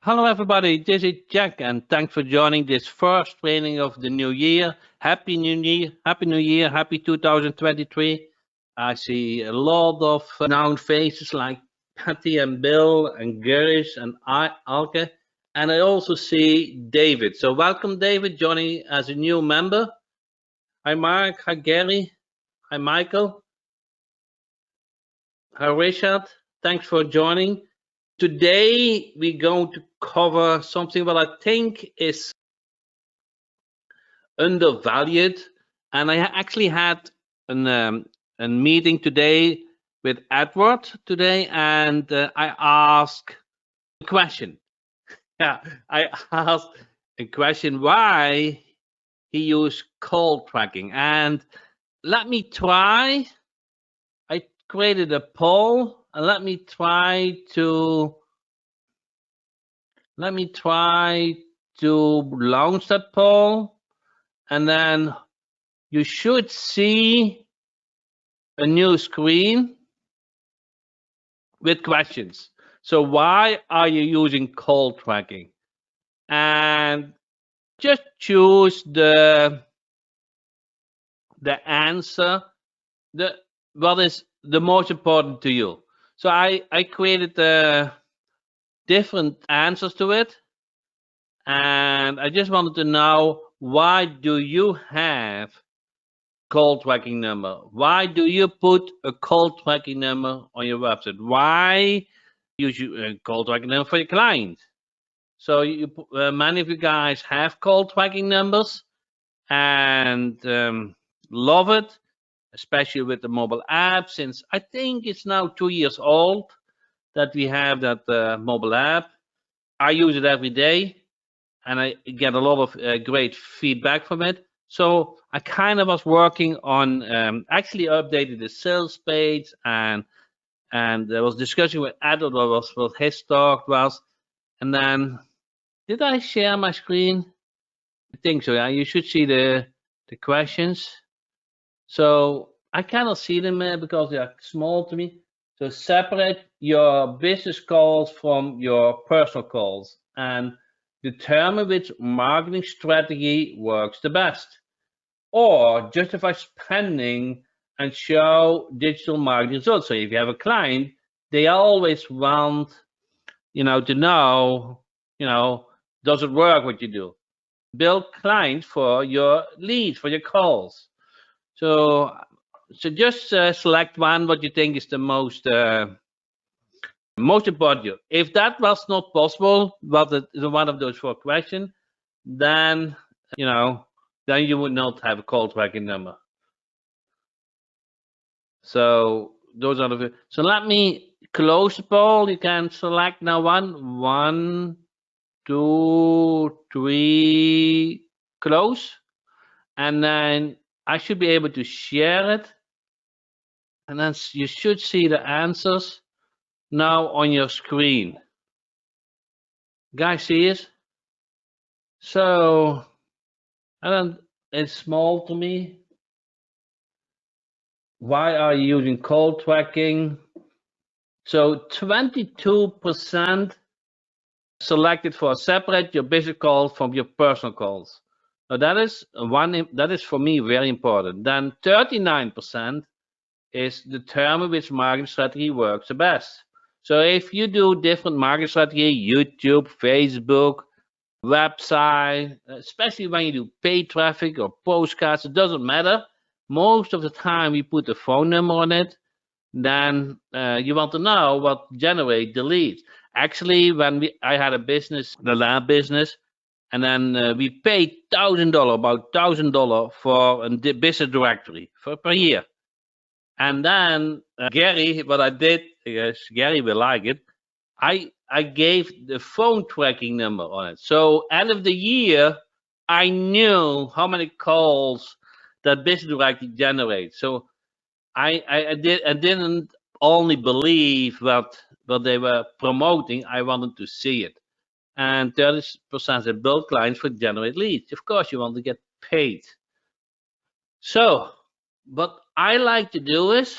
Hello, everybody. This is Jack, and thanks for joining this first training of the new year. Happy New Year! Happy New Year! Happy 2023! I see a lot of known faces like Patty and Bill and Gerish and Alke, and I also see David. So welcome, David, joining as a new member. Hi, Mark. Hi, Gary. Hi, Michael. Hi, Richard. Thanks for joining. Today we're going to cover something that I think is undervalued, and I actually had a meeting today with Edward today, and I asked a question. Yeah, I asked a question why he used call tracking, and let me try. I created a poll, and let me try to launch that poll, and then you should see a new screen with questions. So why are you using call tracking? And just choose the answer, what is the most important to you. So I created different answers to it, and I just wanted to know, why do you have call tracking number? Why do you put a call tracking number on your website? Why use a call tracking number for your client? So many of you guys have call tracking numbers and love it, especially with the mobile app. Since I think it's now 2 years old that we have that mobile app. I use it every day, and I get a lot of great feedback from it. So I kind of was working on actually updating the sales page, and I was discussing with Edward what his talk was, and then did I share my screen? I think so. Yeah, you should see the questions. So I cannot see them because they are small to me. So separate your business calls from your personal calls and determine which marketing strategy works the best. Or justify spending and show digital marketing results. So if you have a client, they always want, to know, does it work what you do? Build clients for your leads, for your calls. So just select one what you think is the most important. If that was not possible, but one of those 4 questions, then then you would not have a call tracking number. So those are the. So let me close the poll. You can select now one, 2, 3, close, and then I should be able to share it, and then you should see the answers now on your screen. Guys, see it? So, and then it's small to me. Why are you using call tracking? So 22% selected for separate your business calls from your personal calls. Now that is for me very important. Then 39% is determine which marketing strategy works the best. So if you do different marketing strategy, YouTube, Facebook, website, especially when you do paid traffic or postcards, it doesn't matter. Most of the time we put a phone number on it. Then you want to know what generate the leads. Actually, when I had a business, the lab business, and then we paid $1,000, about $1,000 for a business directory per year. And then Gary, what I did, yes, Gary will like it. I gave the phone tracking number on it. So end of the year, I knew how many calls that business directory generates. So I didn't only believe what they were promoting. I wanted to see it. And 30% said build clients for generate leads. Of course, you want to get paid. So what I like to do is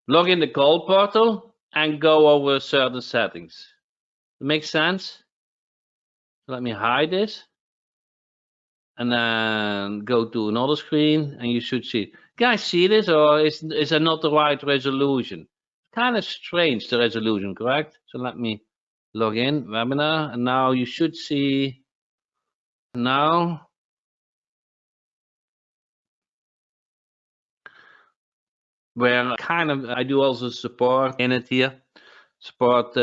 log in the call portal and go over certain settings. Makes sense? Let me hide this. And then go to another screen and you should see. Guys, see this, or is it not the right resolution? Kind of strange, the resolution, correct? So let me log in, webinar, and now you should see now. Where kind of I do also support in it here, support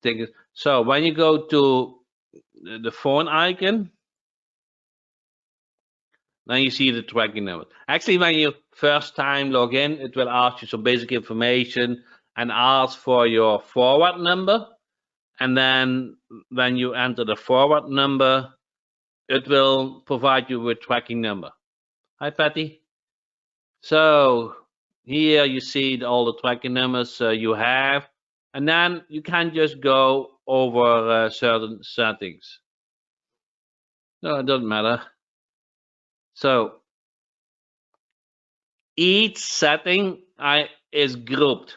tickets. So when you go to the phone icon, then you see the tracking number. Actually, when you first time log in, it will ask you some basic information and ask for your forward number. And then when you enter the forward number, it will provide you with tracking number. Hi, Patty. So here you see all the tracking numbers you have, and then you can just go over certain settings. No, it doesn't matter. So each setting is grouped.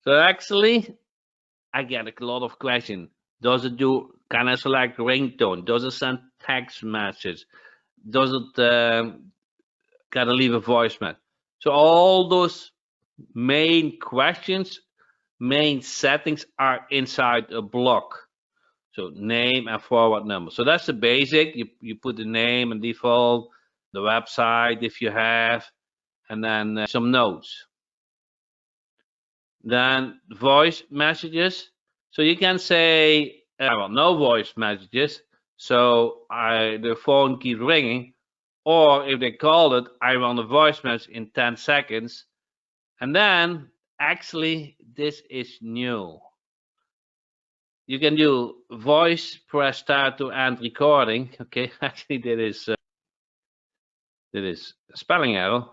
So actually, I get a lot of questions. Does it do? Can I select ringtone? Does it send text message? Does it can I leave a voicemail? So all those main questions, main settings are inside a block. So name and forward number. So that's the basic. You put the name and default, the website if you have, and then some notes. Then voice messages. So you can say, well, no voice messages. So the phone keeps ringing. Or if they call it, I want a voice message in 10 seconds. And then actually, this is new. You can do voice, press start to end recording. Okay, actually that is a spelling error.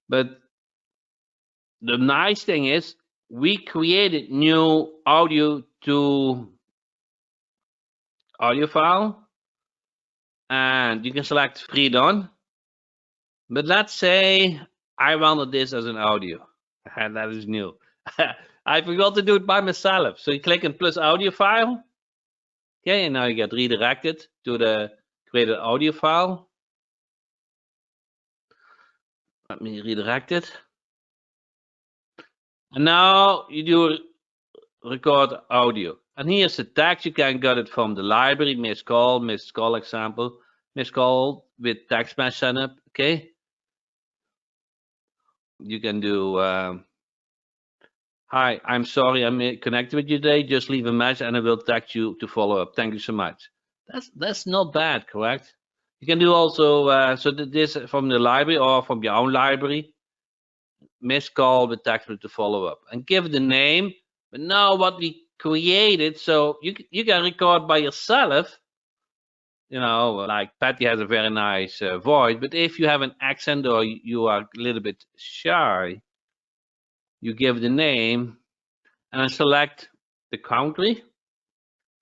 But the nice thing is we created new audio to audio file, and you can select free done. But let's say I wanted this as an audio, and that is new. I forgot to do it by myself. So you click on plus audio file. Okay, and now you get redirected to the created audio file. Let me redirect it. And now you do record audio. And here's the text. You can get it from the library, missed call example, missed call with text mesh setup. Okay. You can do, hi, I'm sorry I'm connected with you today. Just leave a message and I will text you to follow up. Thank you so much. That's not bad, correct? You can do also, so this from the library or from your own library, missed call with text to follow up and give the name. But now what we created, so you can record by yourself. You know, like Patty has a very nice voice, but if you have an accent or you are a little bit shy, you give the name and select the country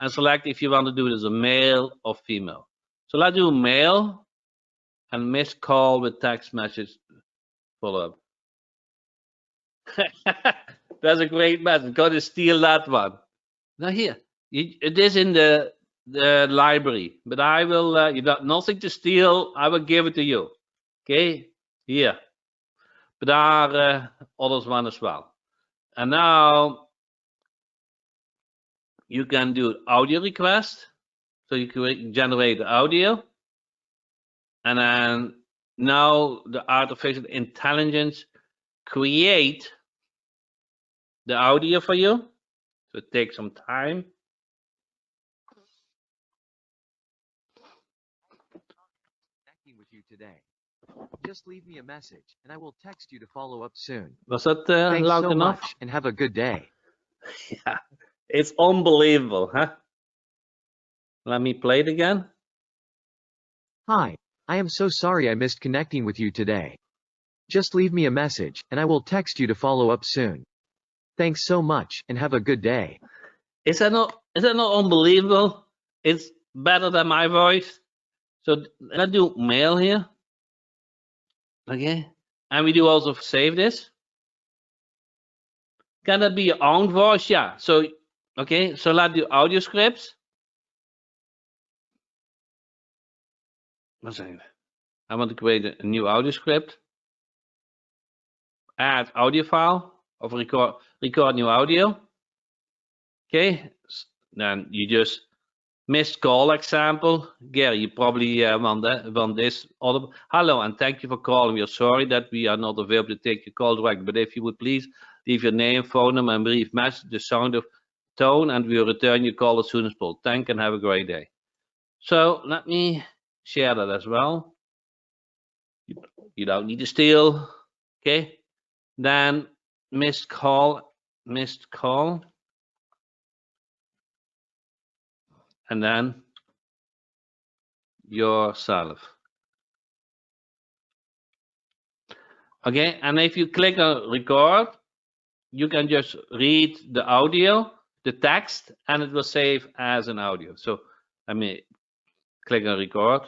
and select if you want to do it as a male or female. So let's do male and missed call with text message follow up. That's a great message. Go to steal that one. Now here, it is in the library, but I will. You got nothing to steal. I will give it to you. Okay, here. But there are others one as well. And now you can do audio request. So you can generate audio, and then now the artificial intelligence create the audio for you. So it takes some time. Connecting with you today. Just leave me a message and I will text you to follow up soon. Was that Thanks loud so enough? much and have a good day. Yeah, it's unbelievable, huh? Let me play it again. Hi, I am so sorry I missed connecting with you today. Just leave me a message and I will text you to follow up soon. Thanks so much and have a good day. Is that not unbelievable? It's better than my voice. So let's do mail here. Okay. And we do also save this. Can that be your own voice? Yeah. So, okay. So let's do audio scripts. One second. I want to create a new audio script. Add audio file of record new audio. Okay. Then you just missed call example. Gary, you probably want this. Hello, and thank you for calling. We are sorry that we are not available to take your call direct, but if you would please leave your name, phone number, and brief message, the sound of tone, and we will return your call as soon as possible. Thank you and have a great day. So let me share that as well. You don't need to steal. Okay. Then missed call, and then yourself. Okay, and if you click on record, you can just read the audio, the text, and it will save as an audio. So let me click on record.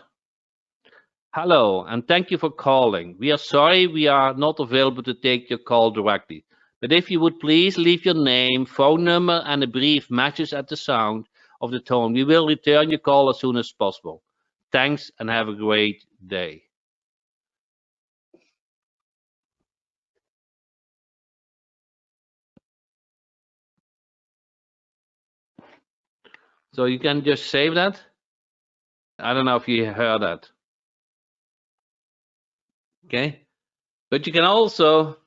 Hello, and thank you for calling. We are sorry we are not available to take your call directly. But if you would please leave your name, phone number, and a brief message at the sound of the tone, we will return your call as soon as possible. Thanks and have a great day. So you can just save that. I don't know if you heard that. Okay, but you can also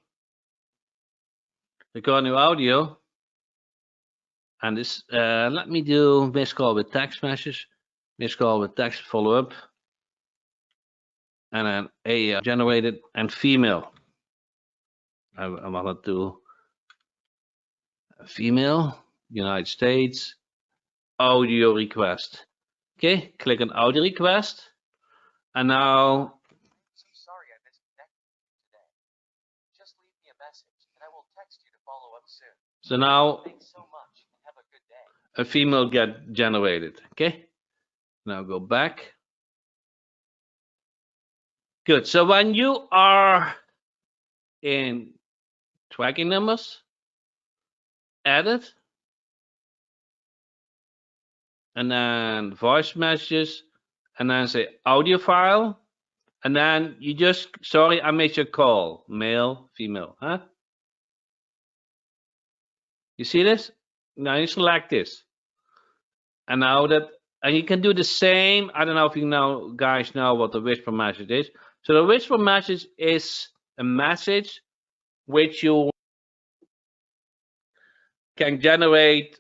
record new audio. And this, let me do missed call with text message, missed call with text follow up, and then a generated and female. I want to do female, United States, audio request. Okay, click on audio request, and now. So sorry I missed connecting with you today. Just leave me a message and I will text you to follow up soon. So now. Thanks so much and have a good day. A female get generated. Okay, now go back. Good. So when you are in tracking numbers, edit, and then voice messages, and then say audio file, and then you just, sorry, I missed your call, male, female, huh? You see this? Now you select this. And now that, and you can do the same. I don't know if you know, guys know what the whisper message is. So the whisper message is a message which you can generate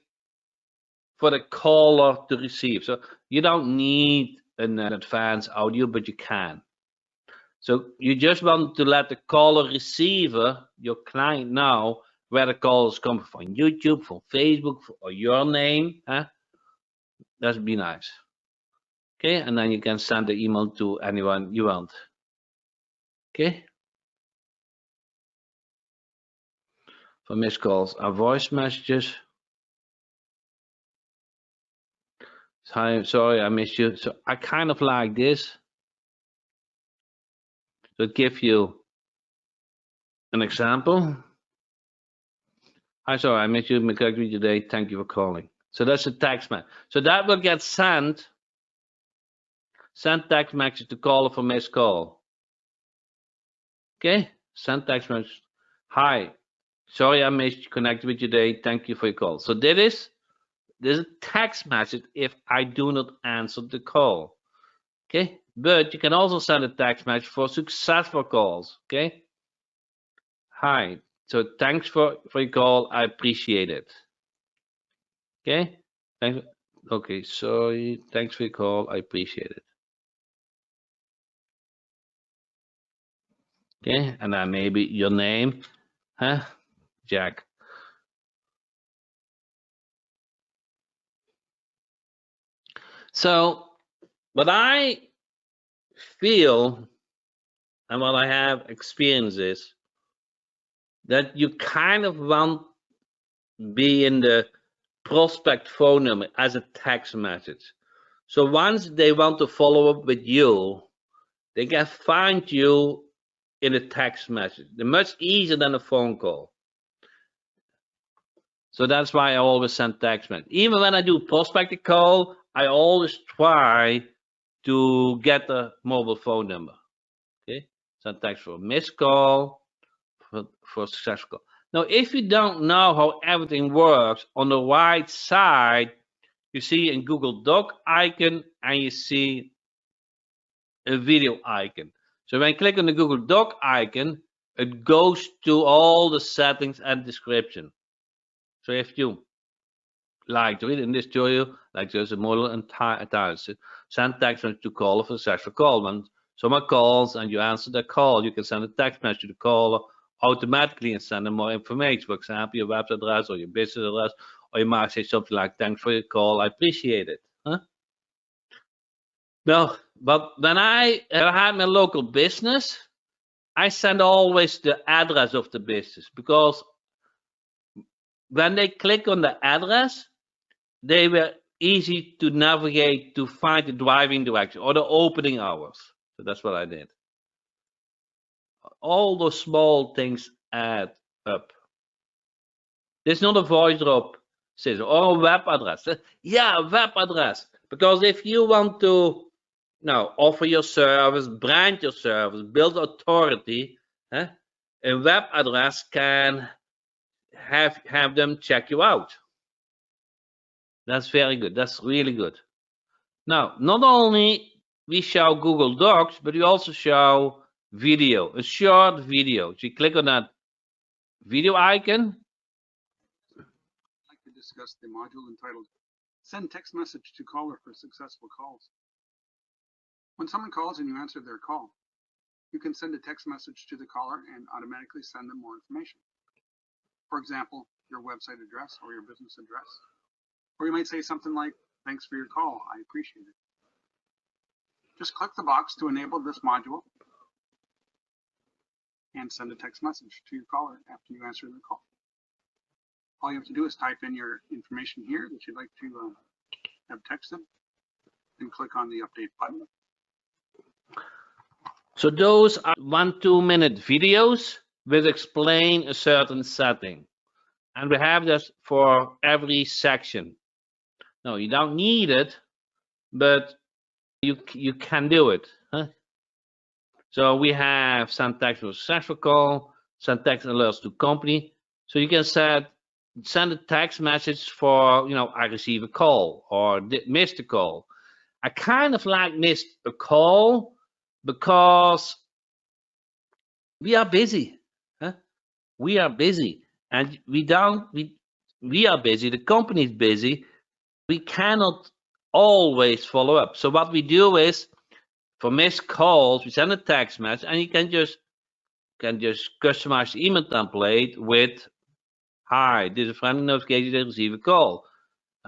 for the caller to receive. So you don't need an advanced audio, but you can. So you just want to let the caller receiver, your client, know where the call is coming from YouTube, from Facebook, or your name. Huh? That'd be nice. Okay, and then you can send the email to anyone you want. Okay. For missed calls are voice messages. Hi, sorry I missed you. So I kind of like this. So it gives you an example. Hi, sorry I missed you. McCarthy today. Thank you for calling. So that's a text message. So that will get sent. Send text message to caller for missed call. Okay. Send text message. Hi, sorry I missed connected with you today. Thank you for your call. So there's a text message if I do not answer the call. Okay, but you can also send a text message for successful calls. Okay. Hi, so thanks for your call. I appreciate it. Okay. Thanks. Okay, sorry. Thanks for your call. I appreciate it. Okay, and then maybe your name, huh? Jack. So what I feel and what I have experienced is that you kind of want be in the prospect phone number as a text message. So once they want to follow up with you, they can find you in a text message. They're much easier than a phone call. So that's why I always send text message. Even when I do prospecting call, I always try to get the mobile phone number. Okay, send text for a missed call, for a successful call. Now, if you don't know how everything works, on the right side, you see a Google Doc icon and you see a video icon. So when I click on the Google Doc icon, it goes to all the settings and description. So if you like to read in this tutorial, like there's a model and tiles, send text message to caller for successful call. When someone calls and you answer the call, you can send a text message to the caller automatically and send them more information. For example, your web address or your business address, or you might say something like, "Thanks for your call, I appreciate it." Huh? No, but when I had my local business, I send always the address of the business, because when they click on the address, they were easy to navigate to find the driving direction or the opening hours. So that's what I did. All those small things add up. There's not a voice drop system or a web address. Yeah, a web address. Because if you want to offer your service, brand your service, build authority, a web address can have them check you out. That's very good. That's really good. Now, not only we show Google Docs, but we also show video, a short video. So you click on that video icon. I'd like to discuss the module entitled Send Text Message to Caller for Successful Calls. When someone calls and you answer their call, you can send a text message to the caller and automatically send them more information. For example, your website address or your business address. Or you might say something like, "Thanks for your call, I appreciate it." Just click the box to enable this module and send a text message to your caller after you answer the call. All you have to do is type in your information here that you'd like to have texted and click on the update button. So those are 1-2 minute videos which explain a certain setting. And we have this for every section. No, you don't need it, but you can do it. Huh? So we have send text for successful call, send text alerts to company. So you can send a text message for, I receive a call or missed a call. I kind of like missed a call because we are busy. Huh? We are busy, and we are busy. The company is busy. We cannot always follow up. So what we do is, for missed calls, we send a text message, and you can just customize the email template with, "Hi, this is a friendly notification that receive a call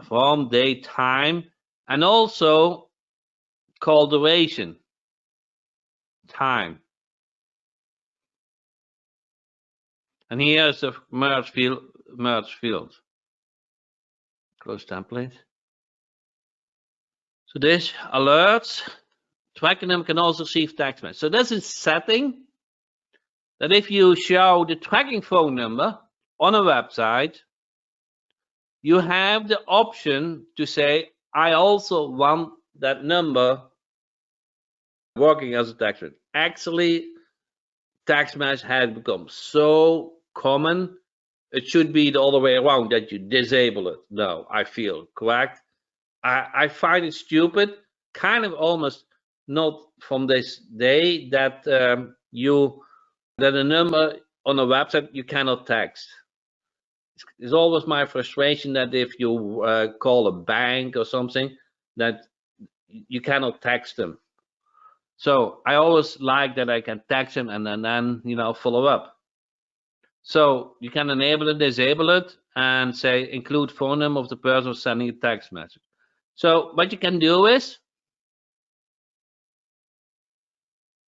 from date, time," and also call duration, time. And here's the merge field. Close template. So this alerts, tracking them can also receive text message. So this is setting that if you show the tracking phone number on a website, you have the option to say, "I also want that number working as a text message." Actually, text message has become so common, it should be the other way around, that you disable it. No, I feel correct. I find it stupid, kind of almost not from this day, that a number on a website you cannot text. It's always my frustration that if you call a bank or something, that you cannot text them. So I always like that I can text them and then follow up. So you can enable it, disable it, and say include phone number of the person sending a text message. So what you can do is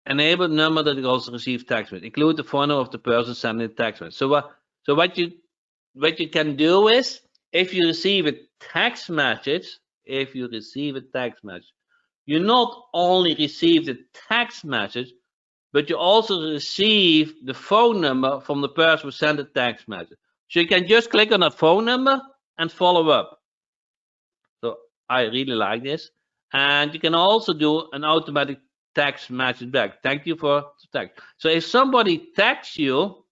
enable number that also receives text message. Include the phone number of the person sending a text message. So what you can do is, if you receive a text message, you not only receive the text message, but you also receive the phone number from the person who sent the text message. So you can just click on that phone number and follow up. So I really like this. And you can also do an automatic text message back. Thank you for the text. So if somebody texts you,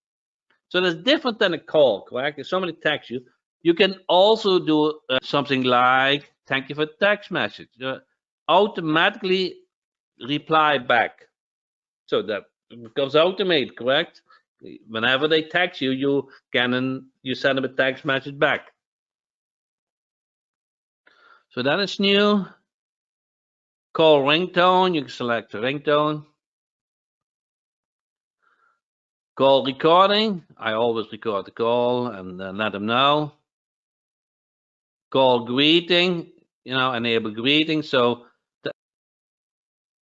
so that's different than a call, correct? If somebody texts you, you can also do something like, thank you for the text message. Automatically reply back. So that becomes automated, correct? Whenever they text you, you send them a text message back. So that is new. Call ringtone, you can select the ringtone. Call recording, I always record the call and let them know. Call greeting, enable greeting. So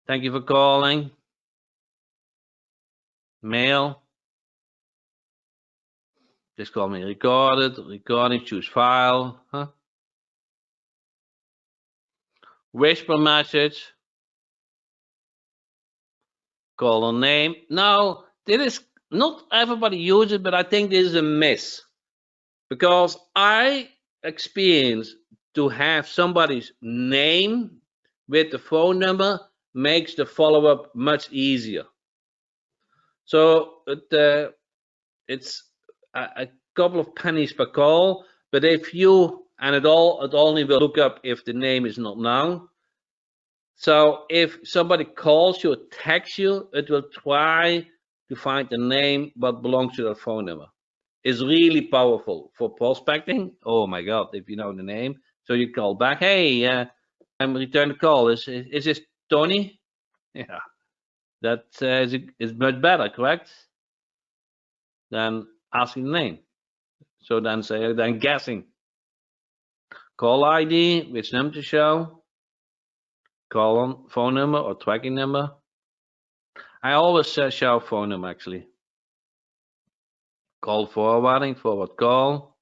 thank you for calling. Mail. Just call me recorded. Recording, choose file. Whisper message. Call on name. Now, this is not everybody uses it, but I think this is a miss. Because I experience to have somebody's name with the phone number makes the follow-up much easier. So it's a couple of pennies per call, but if you, and it only will look up if the name is not known. So if somebody calls you or texts you, it will try to find the name what belongs to that phone number. It's really powerful for prospecting. Oh my God, if you know the name. So you call back, hey, I'm returning the call. Is this Tony? Yeah, that is much better, correct? Than asking the name. So then guessing. Call ID, which number to show. Call on phone number or tracking number. I always show phone number actually. Call forwarding, forward call.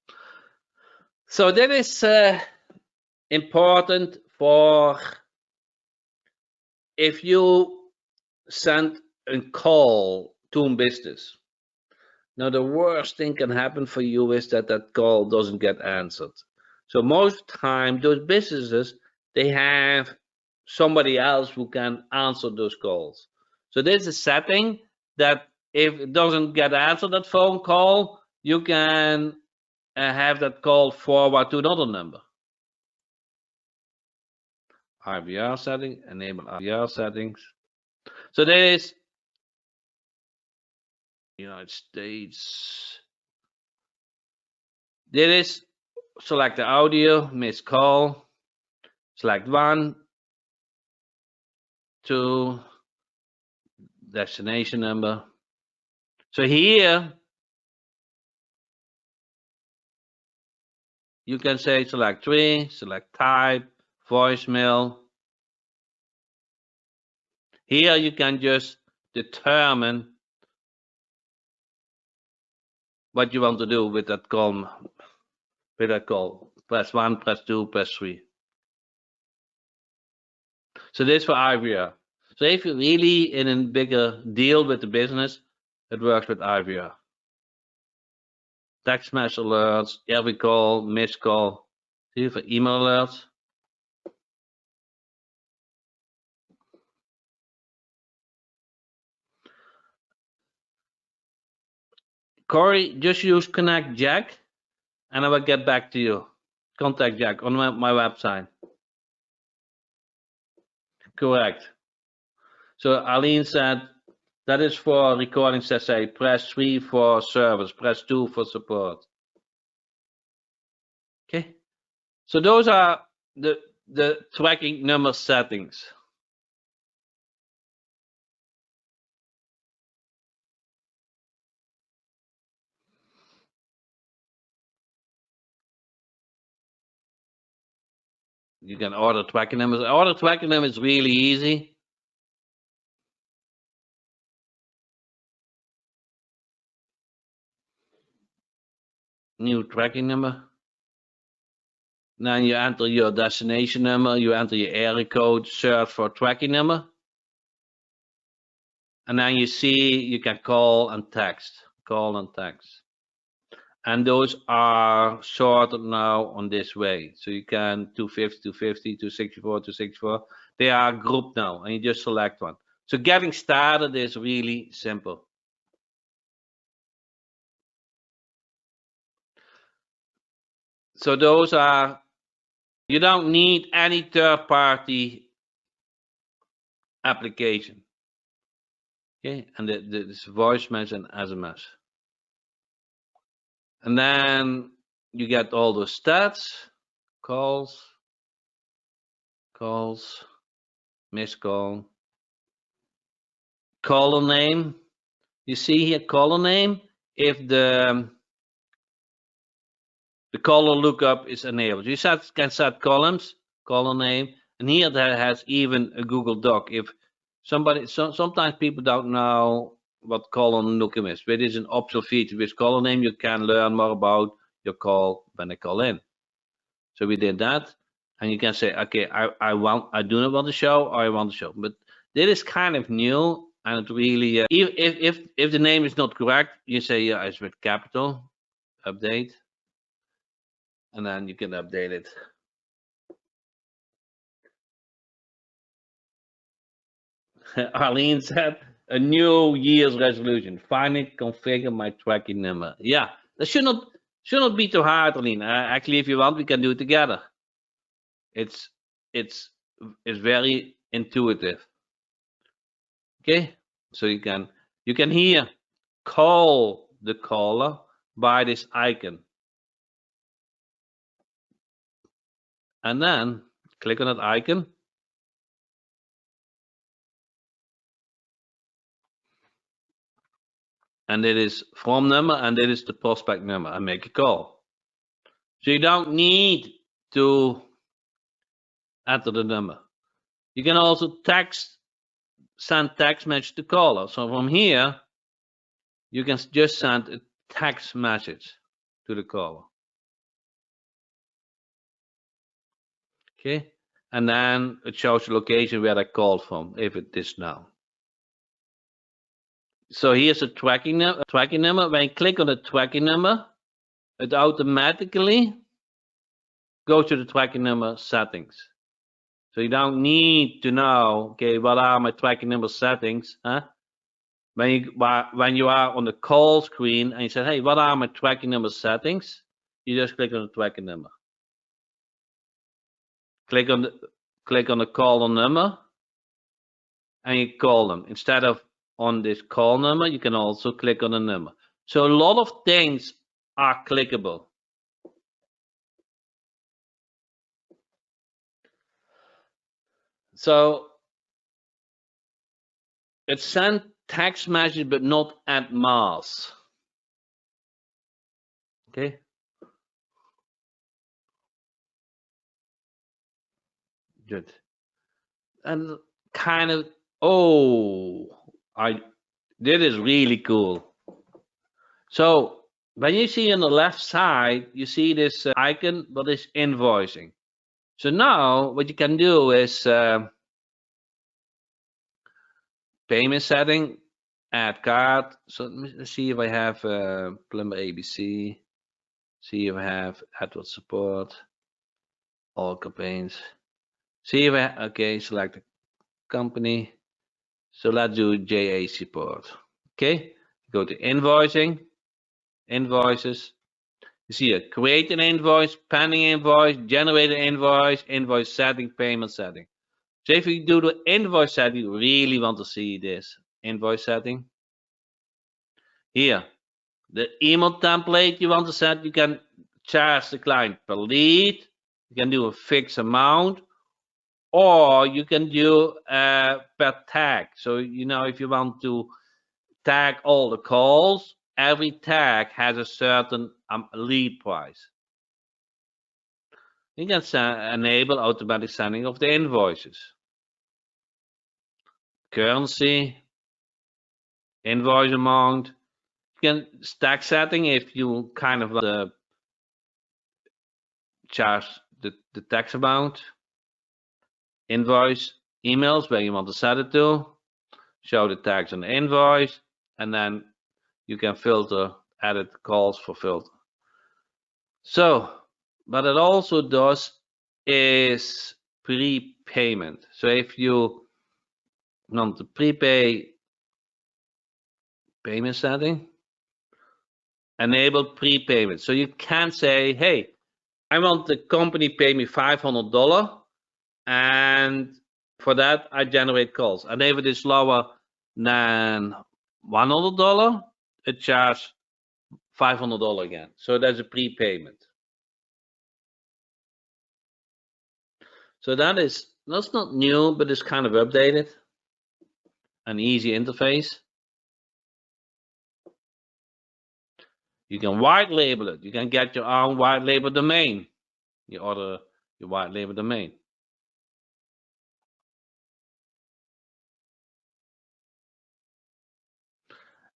So that is important for if you send a call to a business. Now the worst thing can happen for you is that call doesn't get answered. So most time those businesses, they have somebody else who can answer those calls. So there's a setting that if it doesn't get answered, that phone call, you can have that call forward to another number. IVR setting, enable IVR settings. So there is United States. There is select the audio, missed call, select 1, 2, destination number. So here you can say select 3, select type, voicemail. Here you can just determine what you want to do with that call. Press 1, press 2, press 3. So this for IVR. So if you're really in a bigger deal with the business, it works with IVR. Text message alerts, every call, missed call. See for email alerts. Corey, just use Connect Jack, and I will get back to you. Contact Jack on my website. Correct. So Aline said that is for recording session. Press 3 for service, press 2 for support. Okay. So those are the tracking number settings. You can order tracking numbers. Order tracking number is really easy. New tracking number. Then you enter your destination number, you enter your area code, search for tracking number. And then you see you can call and text. Call and text. and those are sorted now on this way. So you can 250, 250, 264, 264. They are grouped now, and you just select one. So getting started is really simple. So those are, you don't need any third-party application. Okay, and this voice message and SMS. And then you get all those stats, calls, missed call, caller name. You see here caller name if the caller lookup is enabled. You can set columns, caller name, and here that has even a Google Doc. If somebody, sometimes people don't know what caller lookup is, but it is an optional feature. With caller name, you can learn more about your call when they call in. So we did that, and you can say, okay, I do not want to show, or I want to show. But this is kind of new, and it really, if the name is not correct, you say, yeah, it's with capital, update, and then you can update it. Arlene said, a New Year's resolution, finally configure my tracking number. Yeah, that should not be too hard, Arlene. Actually, if you want, we can do it together. It's very intuitive. Okay, so you can here call the caller by this icon, and then click on that icon, and it is from number, and it is the prospect number, and make a call. So you don't need to enter the number. You can also send text message to caller. So from here, you can just send a text message to the caller. Okay, and then it shows the location where they called from, if it is now. So here's a tracking number. When you click on the tracking number, it automatically goes to the tracking number settings. So you don't need to know, okay, what are my tracking number settings? Huh? When you are on the call screen and you say, hey, what are my tracking number settings? You just click on the tracking number. Click on the caller number, and you call them. Instead of on this call number, you can also click on the number. So a lot of things are clickable. So it sends text message, but not en masse. Okay. Good. And kind of, this is really cool. So when you see on the left side, you see this icon, but it's invoicing. So now what you can do is payment setting, add card. So let's see if I have plumber ABC. See if I have AdWords support, all campaigns. See if I, okay, select the company. So let's do JA support. Okay, go to invoicing, invoices. You see a create an invoice, pending invoice, generate an invoice, invoice setting, payment setting. So if you do the invoice setting, you really want to see this invoice setting. Here, the email template you want to set, you can charge the client per lead. You can do a fixed amount, or you can do per tag. So, if you want to tag all the calls, every tag has a certain lead price. You can enable automatic sending of the invoices. Currency, invoice amount. You can stack setting if you kind of charge the tax amount. Invoice, emails, where you want to set it to. Show the tags on the invoice, and then you can filter edit calls for filter. So what it also does is prepayment. So if you want to prepay payment setting, enable prepayment. So you can say, hey, I want the company pay me $500, and for that I generate calls. And if it is lower than $100, it charges $500 again. So that's a prepayment. So that's not new, but it's kind of updated. An easy interface. You can white label it. You can get your own white label domain. You order your white label domain.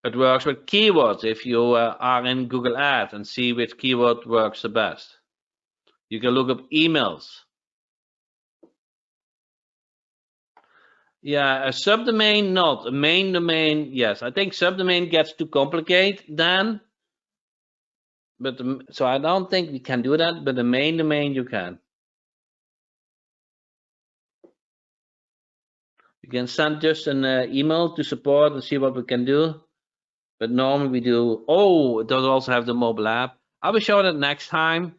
It works with keywords if you are in Google Ads and see which keyword works the best. You can look up emails. Yeah, a subdomain not. A main domain, yes. I think subdomain gets too complicated then. But so I don't think we can do that, but the main domain you can. You can send just an email to support and see what we can do. But normally we do, oh, it does also have the mobile app. I will show that next time.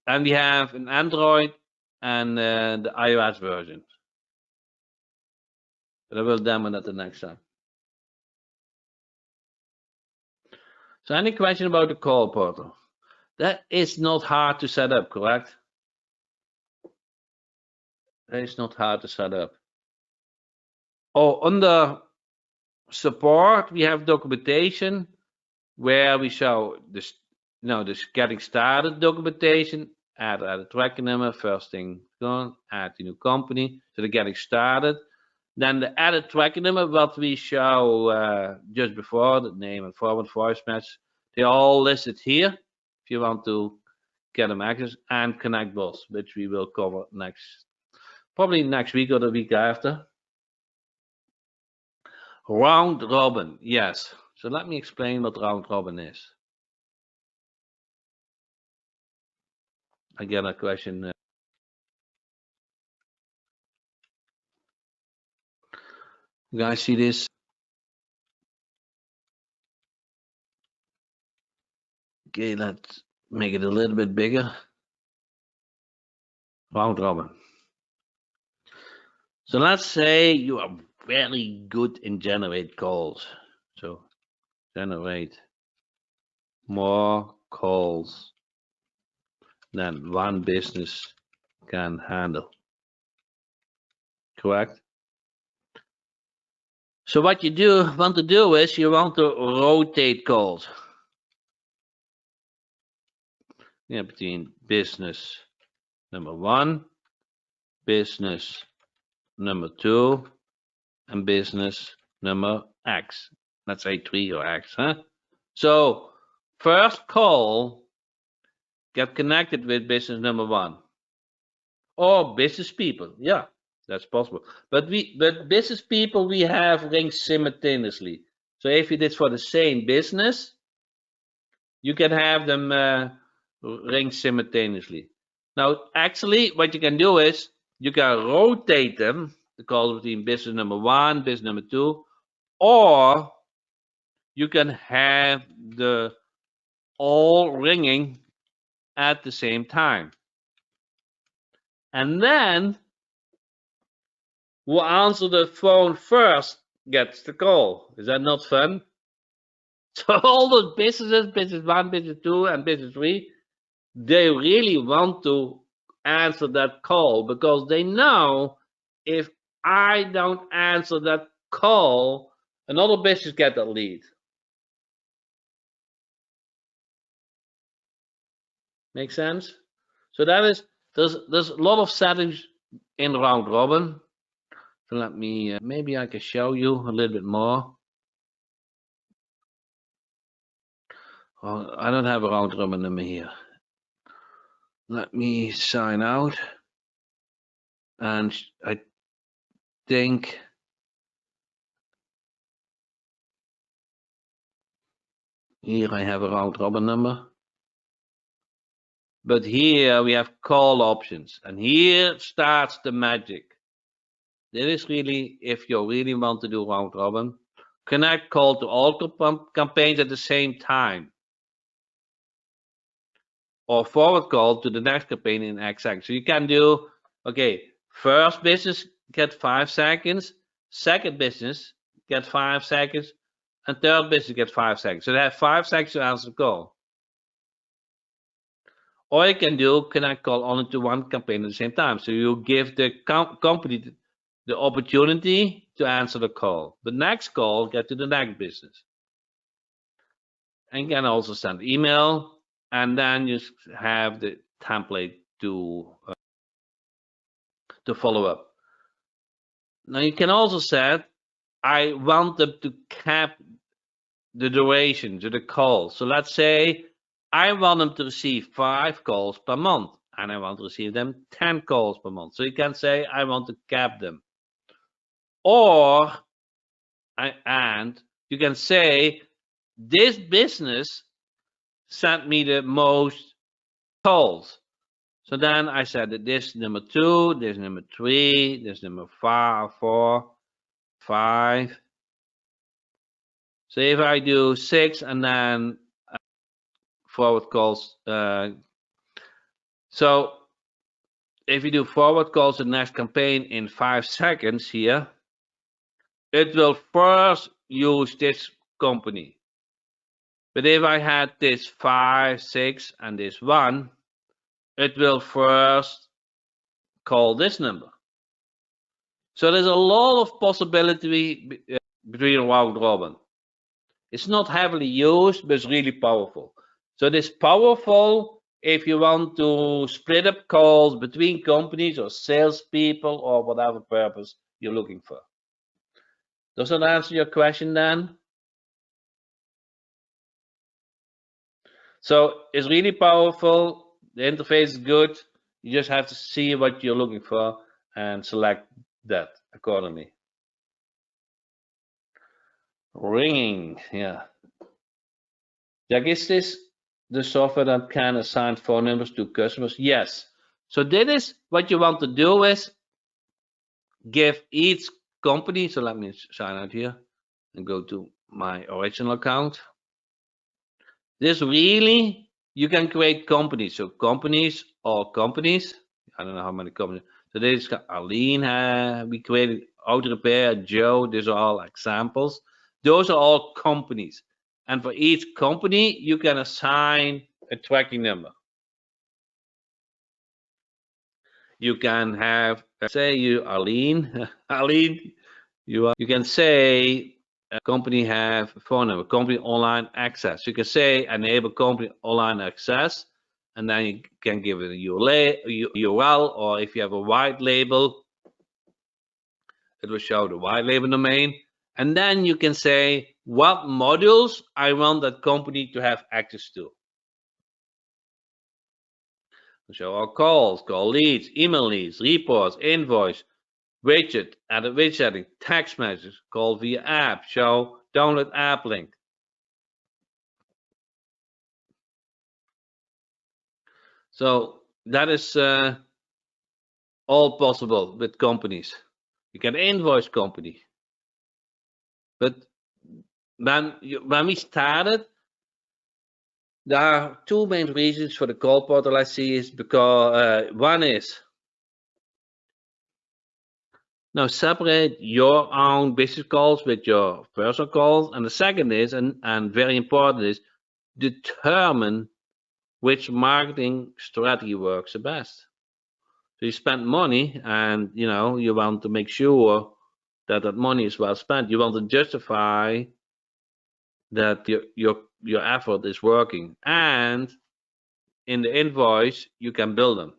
And we have an Android and the iOS version. But I will demo that the next time. So any question about the call portal? That is not hard to set up, correct? That is not hard to set up. Oh, under support, we have documentation where we show this, this getting started documentation, add a tracking number, first thing done, add the new company, so they're getting started. Then the added tracking number, what we show just before, the name and forward voice match, they're all listed here if you want to get them access, and connect boss, which we will cover probably next week or the week after. Round robin, yes. So let me explain what round robin is. I get a question. You guys see this? Okay, let's make it a little bit bigger. Round robin. So let's say you are very good in generate calls. So generate more calls than one business can handle. Correct? So what you want to do is you want to rotate calls. Yeah, between business number 1, business number 2, and business number X. Let's say 3 or X, huh? So first call get connected with business number 1 or business people. Yeah, that's possible. But business people we have rings simultaneously. So if it is for the same business, you can have them ring simultaneously. Now, actually, what you can do is you can rotate them, the calls between business number 1, business number 2, or you can have the all ringing at the same time. And then who answer the phone first gets the call. Is that not fun? So all those businesses, business 1, business 2, and business 3, they really want to answer that call because they know if I don't answer that call, another business get that lead. Make sense? So that is there's a lot of settings in round robin. So let me maybe I can show you a little bit more. Well, I don't have a round robin number here. Let me sign out, and I think here I have a round robin number. But here we have call options, and here starts the magic. This is really, if you really want to do round robin, connect call to all campaigns at the same time, or forward call to the next campaign in X seconds. So you can do, okay, first business get 5 seconds, second business get 5 seconds, and third business get 5 seconds. So they have 5 seconds to answer the call. Or you can do connect call only to one campaign at the same time. So you give the company the opportunity to answer the call. The next call get to the next business. And you can also send email, and then you have the template to follow up. Now you can also set, I want them to cap the duration to the call. So let's say I want them to receive 5 calls per month, and I want to receive them 10 calls per month. So you can say I want to cap them. Or and you can say this business sent me the most calls. So then I said that this number 2, this number 3, this number 4, 5. So if I do 6 and then forward calls, so if you do forward calls to the next campaign in 5 seconds here, it will first use this company. But if I had this 5, 6, and this 1, it will first call this number. So there's a lot of possibility between round robin. It's not heavily used, but it's really powerful. So it is powerful if you want to split up calls between companies or salespeople or whatever purpose you're looking for. Does that answer your question, Dan? So it's really powerful. The interface is good. You just have to see what you're looking for and select that accordingly. Ringing, yeah. Jack, is this the software that can assign phone numbers to customers? Yes. So this is what you want to do is give each company. So let me sign out here and go to my original account. This really, you can create companies. So companies or companies. I don't know how many companies. So this is Arlene. We created Auto Repair, Joe. These are all examples. Those are all companies. And for each company, you can assign a tracking number. You can have, say you, Arlene, Arlene, you can say company have phone number, company online access. You can say enable company online access, and then you can give it a URL, or if you have a white label, it will show the white label domain. And then you can say what modules I want that company to have access to. Show our calls, call leads, email leads, reports, invoice, widget, edit widget setting, text messages, call via app, show download app link. So that is all possible with companies. You can invoice company. But when we started, there are 2 main reasons for the call portal I see is because one is now separate your own business calls with your personal calls, and the second is, and very important, is determine which marketing strategy works the best. So you spend money, and you want to make sure that that money is well spent. You want to justify that your effort is working, and in the invoice you can bill them.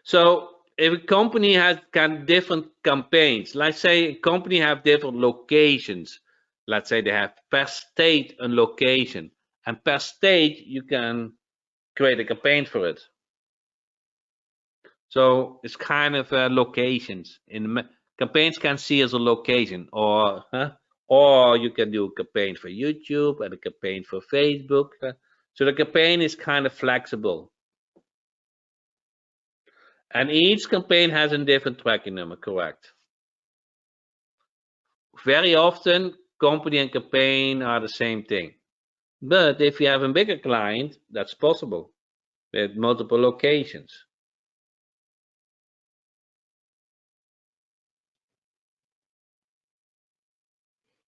So if a company has different campaigns, let's say a company have different locations. Let's say they have per state a location, and per state you can create a campaign for it. So it's kind of locations. Campaigns can see as a location, or you can do a campaign for YouTube and a campaign for Facebook. So the campaign is kind of flexible. And each campaign has a different tracking number, correct? Very often, company and campaign are the same thing. But if you have a bigger client, that's possible with multiple locations.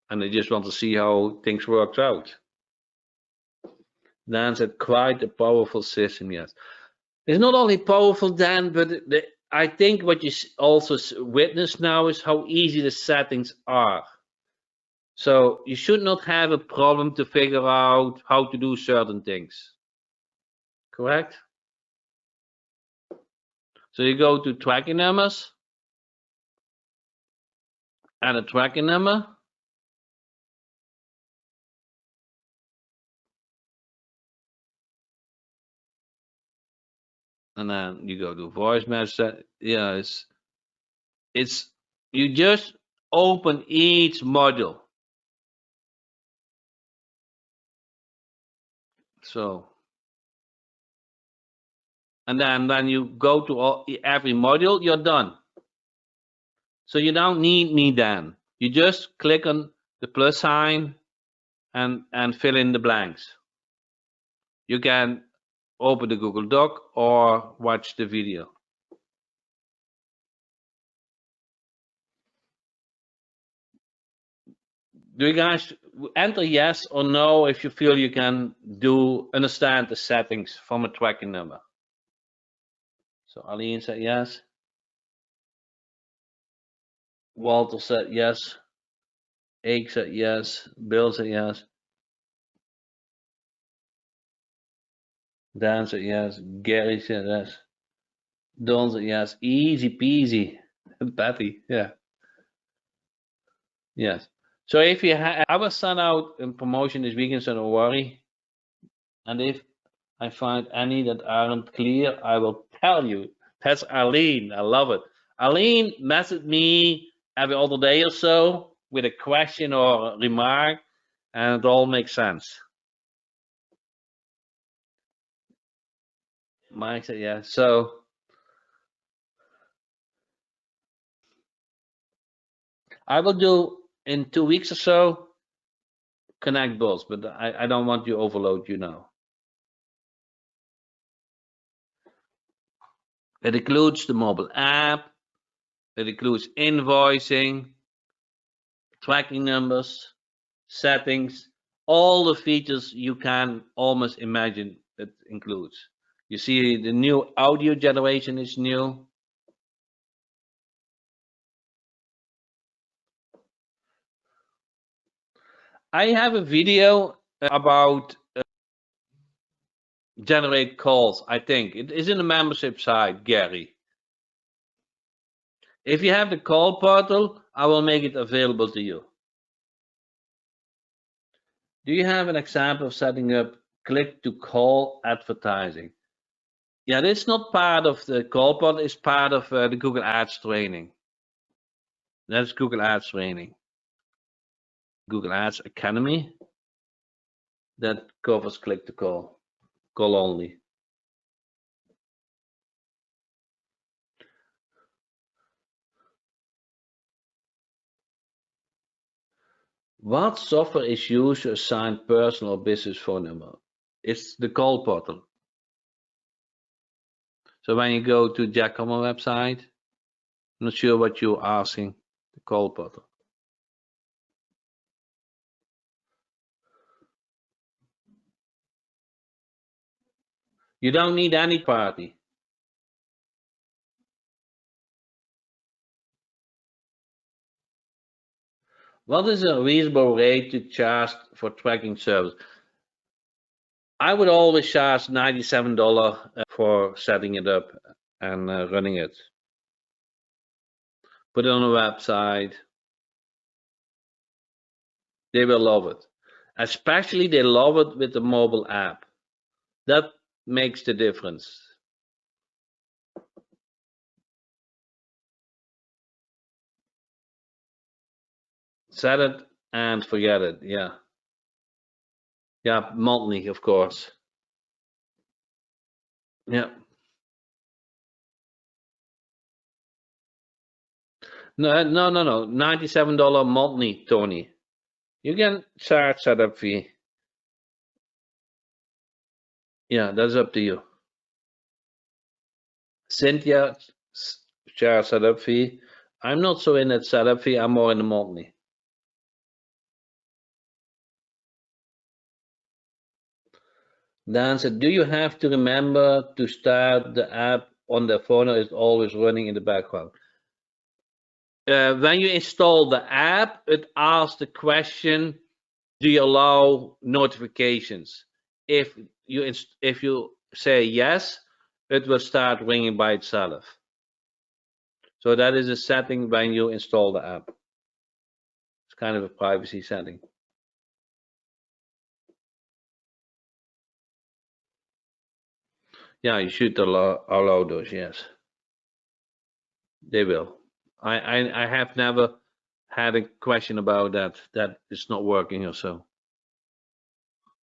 And they just want to see how things worked out. Dan said, quite a powerful system, yes. It's not only powerful, Dan, but I think what you also witness now is how easy the settings are. So you should not have a problem to figure out how to do certain things. Correct? So you go to tracking numbers, add a tracking number. And then you go to voice message. Yeah, it's you just open each module. So, and then when you go to every module, you're done. So you don't need me then. You just click on the plus sign and fill in the blanks. You can open the Google Doc or watch the video. Do you guys enter yes or no if you feel you can understand the settings from a tracking number? So Aline said yes. Walter said yes. Ake said yes. Bill said yes. Dan said yes. Gary said yes. Don said yes. Easy peasy. Patty, yeah. Yes. So if you I will send out a promotion this weekend, so don't worry. And if I find any that aren't clear, I will tell you. That's Aline. I love it. Aline messaged me every other day or so with a question or a remark, and it all makes sense. Mike said, yeah. So I will do in 2 weeks or so, connect both, but I don't want to overload you now. It includes the mobile app. It includes invoicing, tracking numbers, settings, all the features you can almost imagine it includes. You see the new audio generation is new. I have a video about generate calls, I think. It is in the membership site, Gary. If you have the call portal, I will make it available to you. Do you have an example of setting up click to call advertising? Yeah, that's not part of the call portal, it's part of the Google Ads training. That's Google Ads training. Google Ads Academy that covers click to call only. What software is used to assign personal or business phone number? It's the call portal. So when you go to Jack Hopman website, I'm not sure what you're asking, the call portal. You don't need any party. What is a reasonable rate to charge for tracking service? I would always charge $97 for setting it up and running it. Put it on a website. They will love it. Especially they love it with the mobile app. That makes the difference. Set it and forget it. Yeah. Yeah, monthly, of course. Yeah. No, no, no, no. $97 monthly, Tony. You can charge setup fee. Yeah, that's up to you. Cynthia charge setup fee. I'm not so in that setup fee. I'm more in the monthly. Dan said, do you have to remember to start the app on the phone or is it always running in the background? When you install the app, it asks the question, do you allow notifications? If you say yes, it will start ringing by itself. So that is a setting when you install the app. It's kind of a privacy setting. Yeah, you should allow those, yes. They will. I have never had a question about that it's not working or so.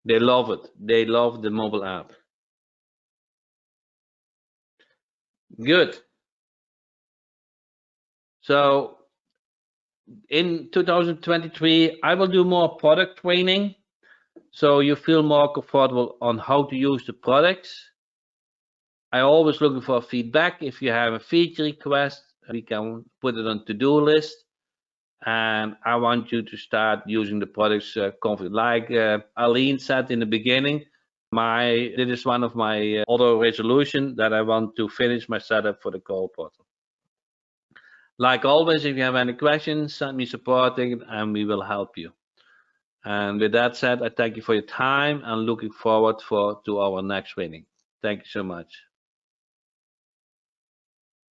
They love it. They love the mobile app. Good. So in 2023, I will do more product training so you feel more comfortable on how to use the products. I always looking for feedback. If you have a feature request, we can put it on to-do list. And I want you to start using the products confidently. Like Aline said in the beginning, this is one of my auto resolution that I want to finish my setup for the call portal. Like always, if you have any questions, send me supporting and we will help you. And with that said, I thank you for your time and looking forward to our next training. Thank you so much.